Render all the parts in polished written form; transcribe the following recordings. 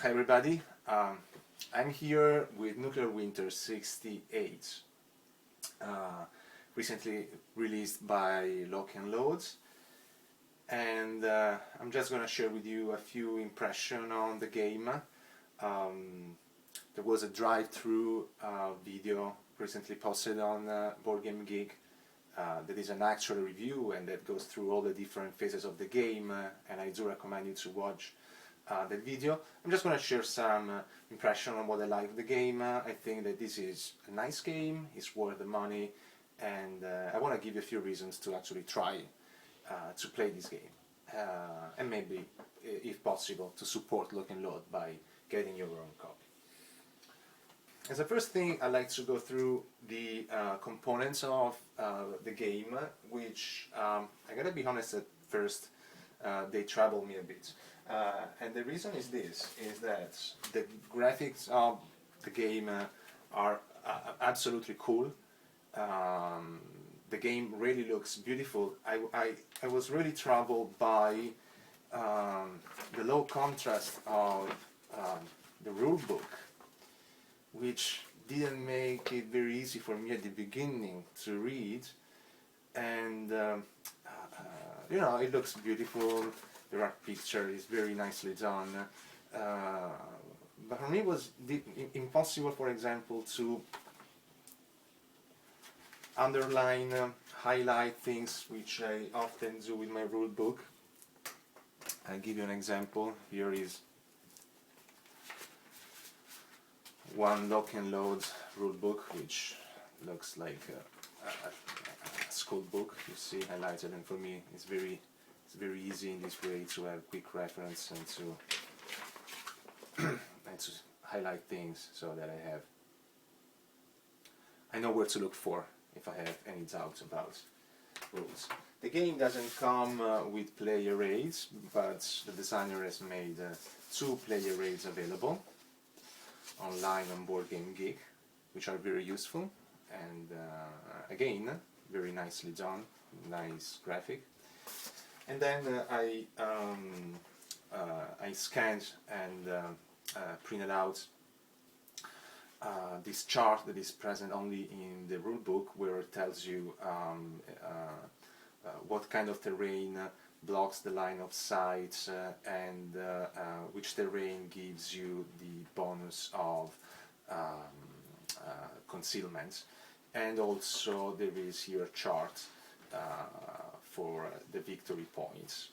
Hi everybody, I'm here with Nuclear Winter 68, recently released by Lock and Loads, and I'm just going to share with you a few impressions on the game. There was a drive-through video recently posted on Board Game Geek that is an actual review and that goes through all the different phases of the game, and I do recommend you to watch that video. I'm just going to share some impression on what I like of the game. I think that this is a nice game, it's worth the money, and I want to give you a few reasons to actually try to play this game, and maybe, if possible, to support Lock and Load by getting your own copy. As a first thing, I like to go through the components of the game, which I gotta be honest, at first they trouble me a bit. And the reason is this, is that the graphics of the game are absolutely cool. The game really looks beautiful. I was really troubled by the low contrast of the rulebook, which didn't make it very easy for me at the beginning to read. And you know, it looks beautiful. There are pictures, it's very nicely done, but for me it was impossible, for example, to underline, highlight things, which I often do with my rule book. I'll give you an example. Here is one Lock and Load rule book, which looks like a school book, you see, highlighted, and for me it's very easy in this way to have quick reference and to highlight things so that I know where to look for if I have any doubts about rules. The game doesn't come with player aids, but the designer has made 2 player aids available online on Board Game Geek, which are very useful and again very nicely done, nice graphic. And then I scanned and printed out this chart that is present only in the rulebook, where it tells you what kind of terrain blocks the line of sight, and which terrain gives you the bonus of concealment. And also there is here a chart for the victory points.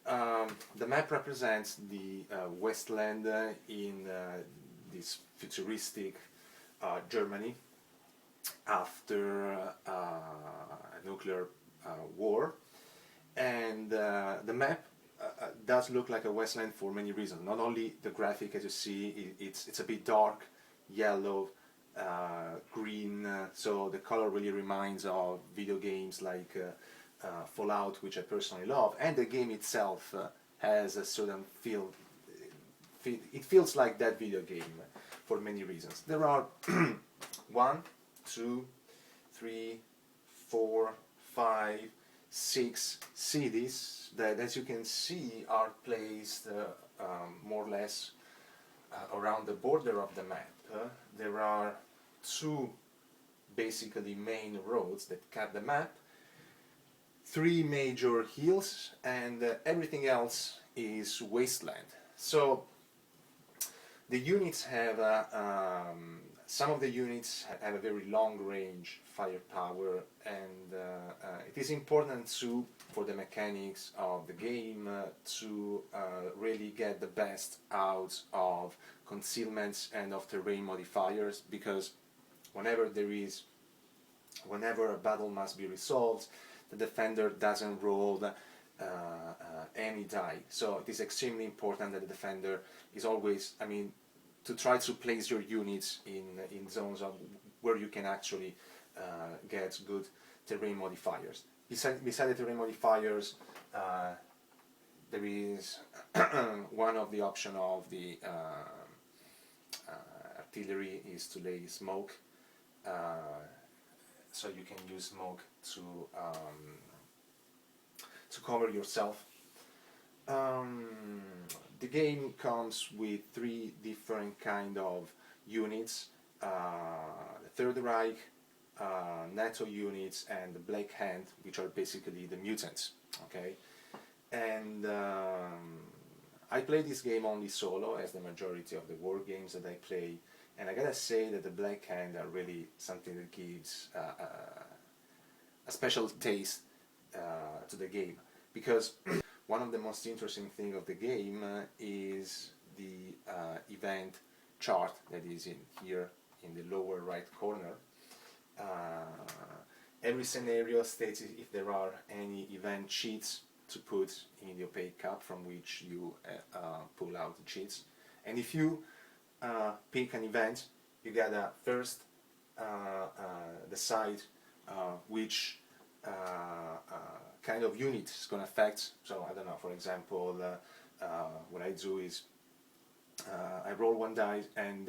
The map represents the wasteland in this futuristic Germany after a nuclear war, and the map does look like a wasteland for many reasons. Not only the graphic, as you see, it's a bit dark, yellow, green, so the color really reminds of video games like Fallout, which I personally love, and the game itself has a certain feel. It feels like that video game for many reasons. There are 1, 2, 3, 4, 5, 6 cities that, as you can see, are placed more or less around the border of the map. There are 2 basically main roads that cut the map, 3 major hills, and everything else is wasteland. So the units have some of the units have a very long range firepower, and it is important for the mechanics of the game to really get the best out of concealments and of terrain modifiers, because whenever a battle must be resolved, the defender doesn't roll any die. So it is extremely important that the defender is always, to try to place your units in zones of where you can actually get good terrain modifiers. Beside the terrain modifiers, there is one of the option of the artillery is to lay smoke, so you can use smoke to cover yourself. The game comes with 3 different kind of units, the Third Reich, NATO units, and the Black Hand, which are basically the mutants. Okay, and I play this game only solo, as the majority of the war games that I play, and I gotta say that the Black Hand are really something that gives a special taste to the game, because one of the most interesting things of the game is the event chart that is in here in the lower right corner. Every scenario states if there are any event cheats to put in the opaque cup from which you pull out the cheats. And if you pick an event, you gotta first decide which kind of unit is going to affect. So I don't know, for example, what I do is I roll 1 die, and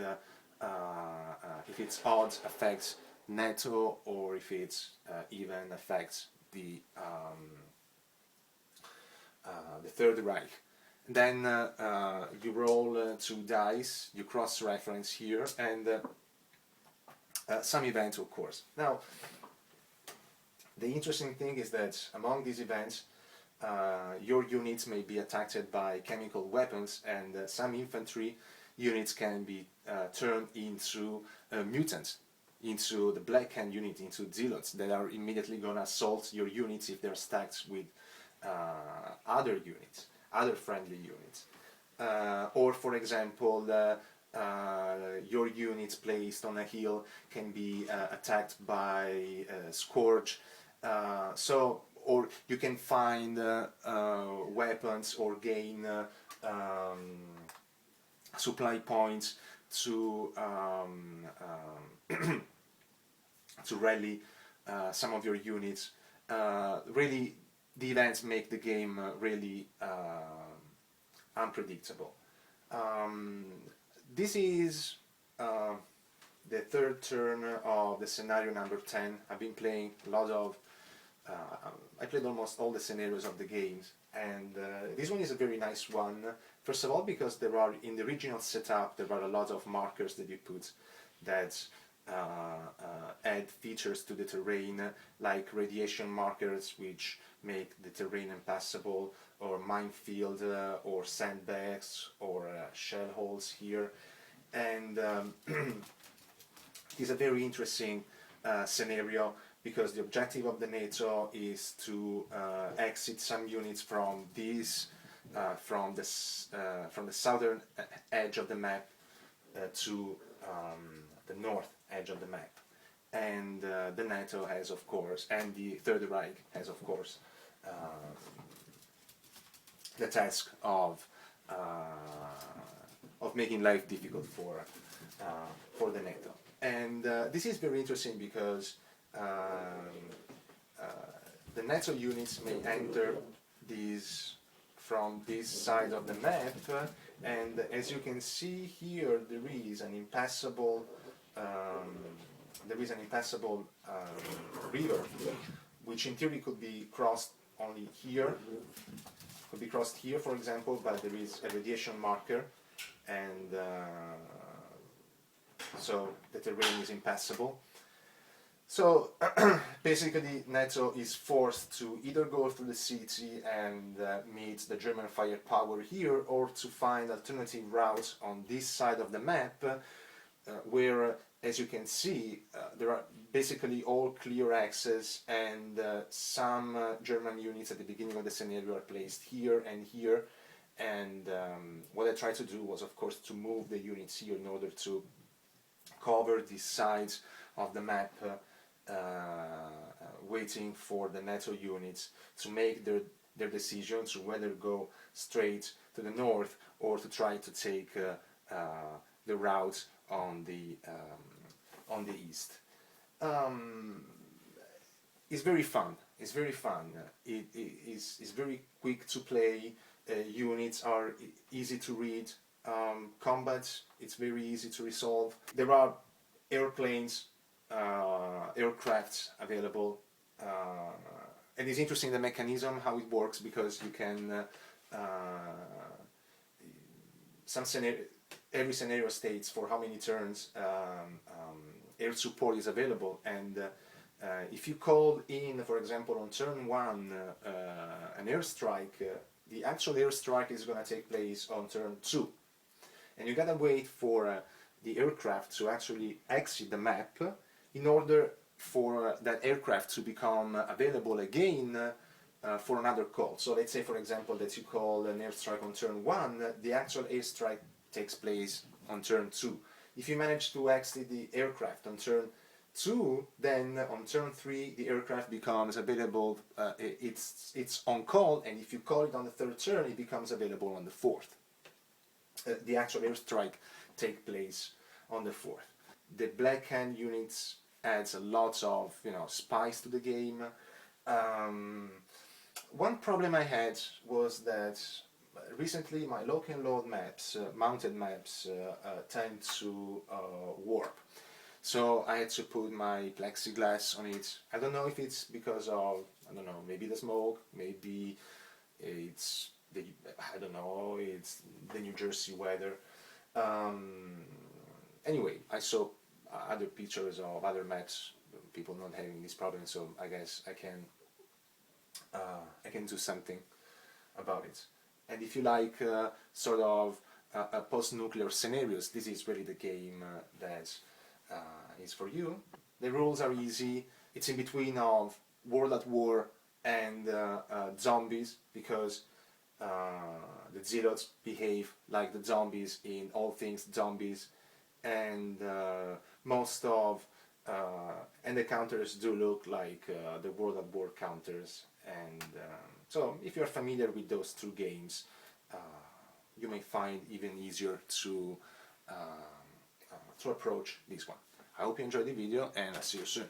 if it's odd, affects NATO, or if it's even, affects the Third Reich. Then you roll 2 dice, you cross-reference here, and some events, of course. Now, the interesting thing is that among these events, your units may be attacked by chemical weapons, and some infantry units can be turned into mutants, into the Black Hand unit, into zealots that are immediately going to assault your units if they're stacked with other units, other friendly units. Or, for example, your units placed on a hill can be attacked by Scourge. Or you can find weapons or gain supply points to to rally some of your units. Really, the events make the game really unpredictable. This is the 3rd turn of the scenario number 10. I've been playing a lot of I played almost all the scenarios of the games, and this one is a very nice one. First of all, because there are, in the original setup, there are a lot of markers that you put that add features to the terrain, like radiation markers, which make the terrain impassable, or minefield, or sandbags, or shell holes here. And it is a very interesting scenario, because the objective of the NATO is to exit some units from this, from the southern edge of the map to the north edge of the map, and the NATO has, of course, and the Third Reich has, of course, the task of making life difficult for the NATO. And this is very interesting because the NATO units may enter these from this side of the map, and as you can see here, there is an impassable river, which in theory could be crossed only here. Could be crossed here, for example, but there is a radiation marker, and so the terrain is impassable. So basically, NATO is forced to either go through the city and meet the German firepower here, or to find alternative routes on this side of the map, where, as you can see, there are basically all clear access, and some German units at the beginning of the scenario are placed here and here. And what I tried to do was, of course, to move the units here in order to cover these sides of the map, waiting for the NATO units to make their decisions whether go straight to the north or to try to take the route on the east. It's very fun. It's very fun. It's very quick to play. Units are easy to read. Combat, it's very easy to resolve. There are airplanes, aircrafts available, and it's interesting the mechanism, how it works, because you can every scenario states for how many turns air support is available, and if you call in, for example, on turn 1 an airstrike, the actual airstrike is going to take place on turn 2, and you gotta wait for the aircraft to actually exit the map in order for that aircraft to become available again for another call. So let's say, for example, that you call an airstrike on turn 1, the actual airstrike takes place on turn 2. If you manage to exit the aircraft on turn 2, then on turn 3 the aircraft becomes available, it's on call, and if you call it on the 3rd turn, it becomes available on the 4th. The actual airstrike takes place on the 4th. The Black Hand units adds a lot of spice to the game. One problem I had was that recently my lock and load maps, mounted maps, tend to warp. So I had to put my plexiglass on it. I don't know if it's because of, I don't know, maybe the smoke, maybe it's I don't know, it's the New Jersey weather. Anyway, I saw other pictures of other maps, people not having this problem, so I guess I can do something about it. And if you like sort of post-nuclear scenarios, this is really the game that is for you. The rules are easy. It's in between of World at War and zombies, because the zealots behave like the zombies in all things zombies, and most of and the counters do look like the World at War counters, and so if you're familiar with those two games, you may find even easier to approach this one. I hope you enjoyed the video, and I'll see you soon.